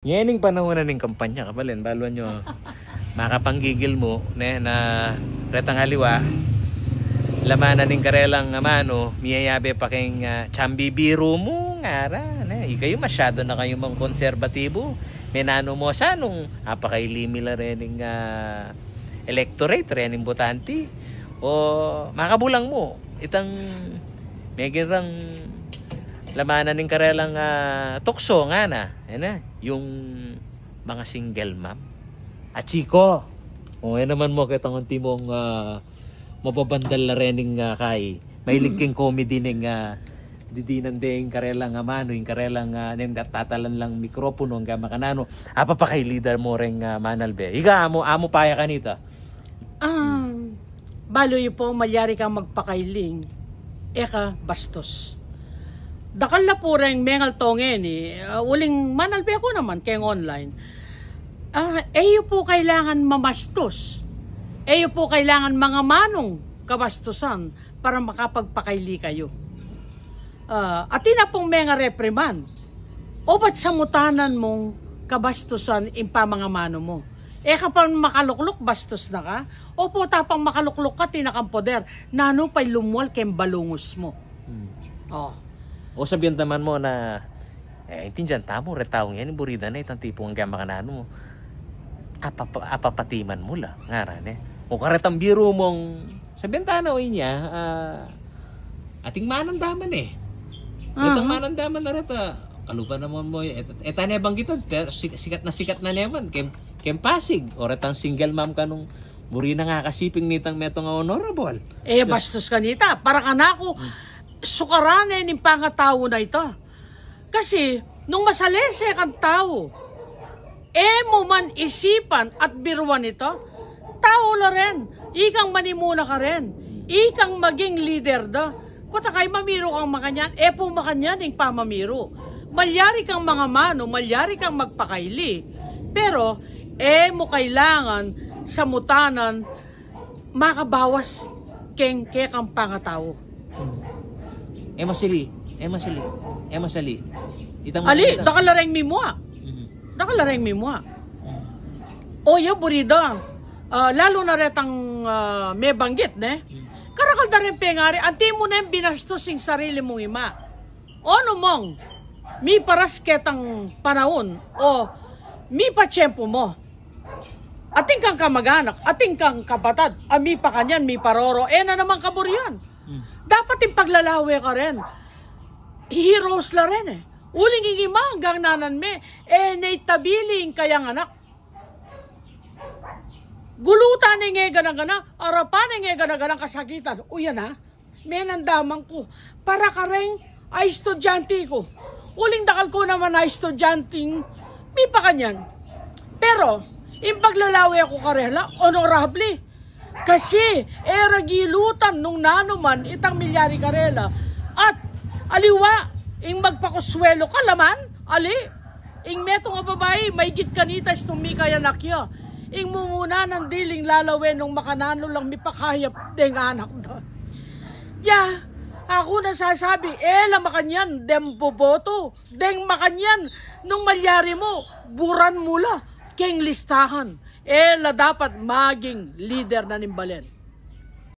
Yaning panahon na ning kampanya kabalin balwan nyo makapanggigil mo ne na retang haliwa laman na ning karelang mano miyayabe pa kayong chambi biro mo ngara ne ikayo masyado na kayo mang konserbatibo menano mo sa nung apakailimi la rening electorate rening botante o makabulang mo itang megirang lamanan ng karelang tukso nga na. Yan yung mga single mom. At chiko, yan naman mo kitang unti mong mababandal na rening kay. Mahilig king comedy ng didinan ding karelang mano, yung karelang tatalan lang mikropono hanggang makanano. Apa pa kay leader mo ring manalbe. Ika, amo paya kanita. Baloy po, malyari kang magpakailing. Eka, bastos. Dakal na po rin mengal tongen uling manalbe ako naman kayong online. Eyo po kailangan mamastos. Eyo po kailangan mga manong kabastusan para makapagpakaili kayo. Atina pong mga reprimand. O ba't samutanan mong kabastusan impa mga mano mo? Kapag makaluklok, bastos na ka. O po tapang makaluklok ka, tinakampoder. Nano pa'y lumuwal kayong balungos mo. O sabihan naman mo na intindihan tamo retaong yan burida na itang tipong hanggang makanano mo apapatiman mo la ngaran o karetang biro mong sabihan tanaw niya ating manandaman itang manandaman na reta kalupa naman mo etane banggitod pero sikat na naman kem Pasig o retang single mom kanong buri na nga kasiping nitang metong honorable bastos kanita para ka na ako sukaranin ng pangatao na ito. Kasi, nung masalese kang tao, mo man isipan at biruan ito, tao la rin. Ikang manimuna ka rin. Ikang maging leader da. Kuta kay mamiro kang makanyan, po makanyan yung pamamiro. Malyari kang mga mano, malyari kang magpakaili. Pero, mo kailangan sa mutanan makabawas keng kang pangatao. Masali. Ali, dakalareng mimua. Dakalareng mimua. Oyo, burida. Lalo na retang may banggit, ne? Karakal na rin pengari, anti mo na yung binastos yung sarili mong ima. Ano mong, mi paras ketang panahon, o mi pa tiyempo mo. Ating kang kamag-anak, ating kang kapatad, mi pa kanyan, mi paroro, na naman kaburyan. Dapat yung paglalawe ka rin. Heroes la rin Uling ingima hanggang nanan me. Naitabiling kayang anak. Gulutan nga ganang-ganang. Arapan nga ganang-ganang kasakitan. Uyan may nandamang ko. Para ka rin ay estudyante ko. Uling dakal ko naman ay estudyanteng may pa kanyan. Pero, yung paglalawe ako karela, honorably. Kasi, ragilutan nung nanuman itang milyari karela at aliwa, ing magpakuswelo ka laman, ali, ing meto nga babae, may git kanita istumikaya nakya, ing mumuna ng diling lalawe nung makanano lang mipakayap deng anak na. Ako nasasabi, la makanyan, dem boboto, deng makanyan, nung malyari mo, buran mula, keng listahan. La dapat maging leader na nimbalin.